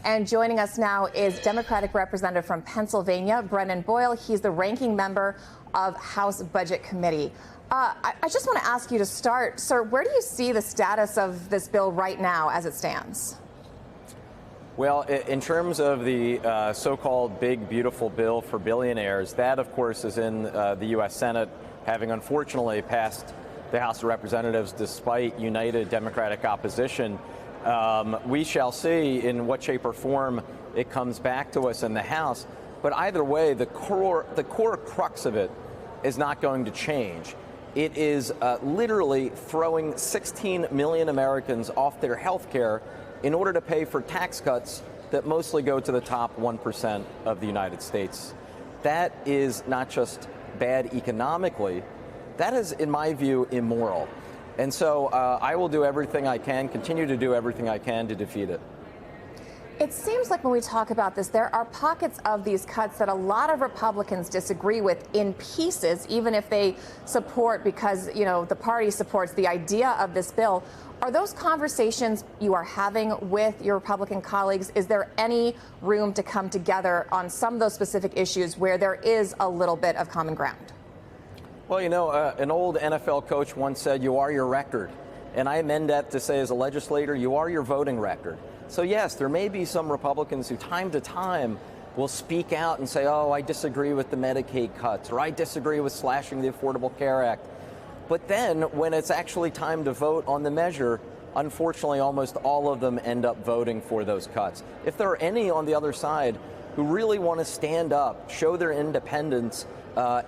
And joining us now is Democratic Representative from Pennsylvania, Brendan Boyle. He's the ranking member of House Budget Committee. I just want to ask you to start, sir, where do you see the status of this bill right now as it stands? Well, in terms of the so-called big, beautiful bill for billionaires, that, of course, is in the U.S. Senate, having unfortunately passed the House of Representatives despite united Democratic opposition. We shall see in what shape or form it comes back to us in the House. But either way, the core crux of it is not going to change. It is literally throwing 16 million Americans off their health care in order to pay for tax cuts that mostly go to the top 1% of the United States. That is not just bad economically, that is, in my view, immoral. And so I will do everything I can, continue to do everything I can to defeat it. It seems like when we talk about this, there are pockets of these cuts that a lot of Republicans disagree with in pieces, even if they support, because, you know, the party supports the idea of this bill. Are those conversations you are having with your Republican colleagues? Is there any room to come together on some of those specific issues where there is a little bit of common ground? Well, you know, an old NFL coach once said, "You are your record." And I amend that to say, as a legislator, you are your voting record. So, yes, there may be some Republicans who time to time will speak out and say, oh, I disagree with the Medicaid cuts, or I disagree with slashing the Affordable Care Act. But then when it's actually time to vote on the measure, unfortunately, almost all of them end up voting for those cuts. If there are any on the other side who really want to stand up, show their independence,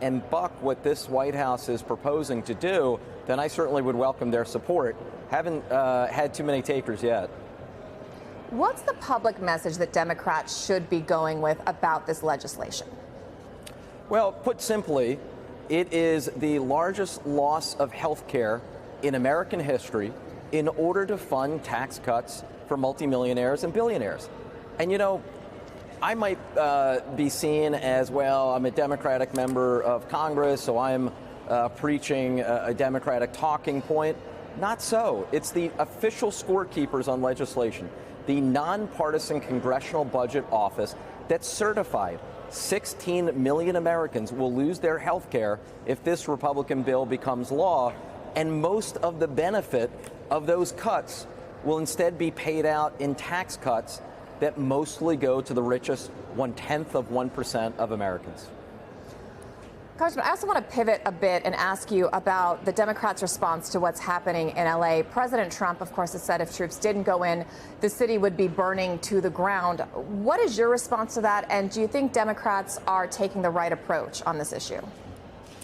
and buck what this White House is proposing to do, then I certainly would welcome their support. Haven't had too many takers yet. What's the public message that Democrats should be going with about this legislation? Well, put simply, it is the largest loss of health care in American history in order to fund tax cuts for multimillionaires and billionaires. And, you know, I might be seen as, well, I'm a Democratic member of Congress, so I'm preaching a Democratic talking point. Not so. It's the official scorekeepers on legislation, the nonpartisan Congressional Budget Office, that certified 16 million Americans will lose their health care if this Republican bill becomes law, and most of the benefit of those cuts will instead be paid out in tax cuts that mostly go to the richest 1/10% of Americans. Congressman, I also want to pivot a bit and ask you about the Democrats' response to what's happening in L.A. President Trump, of course, has said if troops didn't go in, the city would be burning to the ground. What is your response to that, and do you think Democrats are taking the right approach on this issue?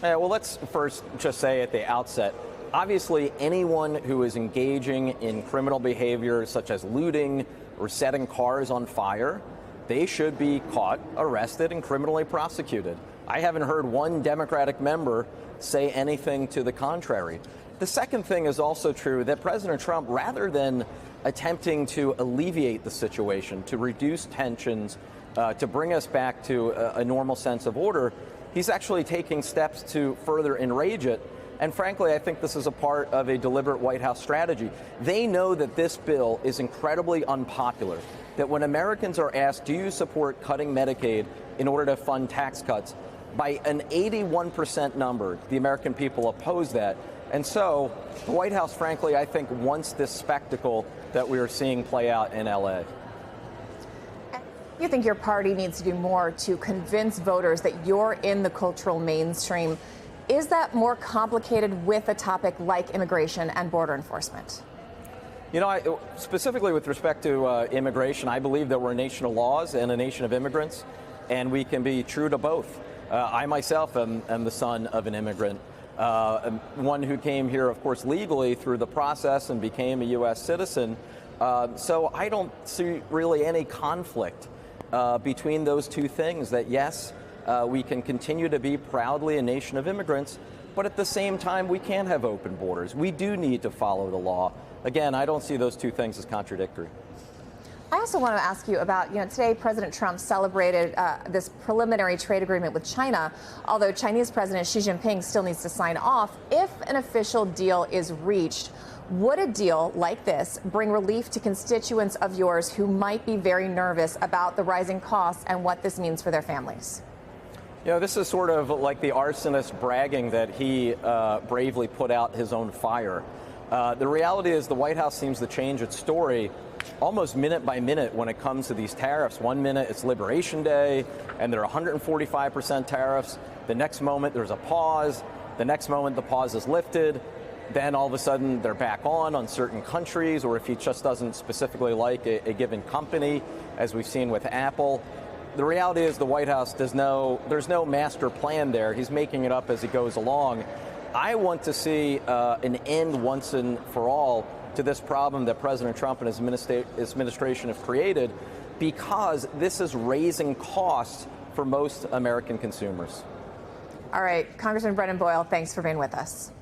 Well, let's first just say at the outset, obviously anyone who is engaging in criminal behavior such as looting or setting cars on fire, they should be caught, arrested, and criminally prosecuted. I haven't heard one Democratic member say anything to the contrary. The second thing is also true, that President Trump, rather than attempting to alleviate the situation, to reduce tensions, to bring us back to a normal sense of order, he's actually taking steps to further enrage it. And frankly, I think this is a part of a deliberate White House strategy. They know that this bill is incredibly unpopular, that when Americans are asked, do you support cutting Medicaid in order to fund tax cuts, by an 81% number, the American people oppose that. And so the White House, frankly, I think wants this spectacle that we are seeing play out in L.A. You think your party needs to do more to convince voters that you're in the cultural mainstream? Is that more complicated with a topic like immigration and border enforcement? You know, specifically with respect to immigration, I believe that we're a nation of laws and a nation of immigrants, and we can be true to both. I myself am the son of an immigrant, one who came here, of course, legally through the process and became a U.S. citizen. So I don't see really any conflict between those two things, that yes, we can continue to be proudly a nation of immigrants, but at the same time, we can have open borders. We do need to follow the law. Again, I don't see those two things as contradictory. I also want to ask you about, today President Trump celebrated this preliminary trade agreement with China, although Chinese President Xi Jinping still needs to sign off. If an official deal is reached, Would a deal like this bring relief to constituents of yours who might be very nervous about the rising costs and what this means for their families? You know, this is sort of like the arsonist bragging that he bravely put out his own fire. The reality is the White House seems to change its story almost minute by minute when it comes to these tariffs. One minute it's Liberation Day and there are 145% tariffs. The next moment there's a pause. The next moment the pause is lifted. Then all of a sudden they're back on certain countries, or if he just doesn't specifically like a given company, as we've seen with Apple. The reality is the White House there's no master plan there. He's making it up as he goes along. I want to see an end once and for all to this problem that President Trump and his administration have created, because this is raising costs for most American consumers. All right, Congressman Brennan Boyle, thanks for being with us.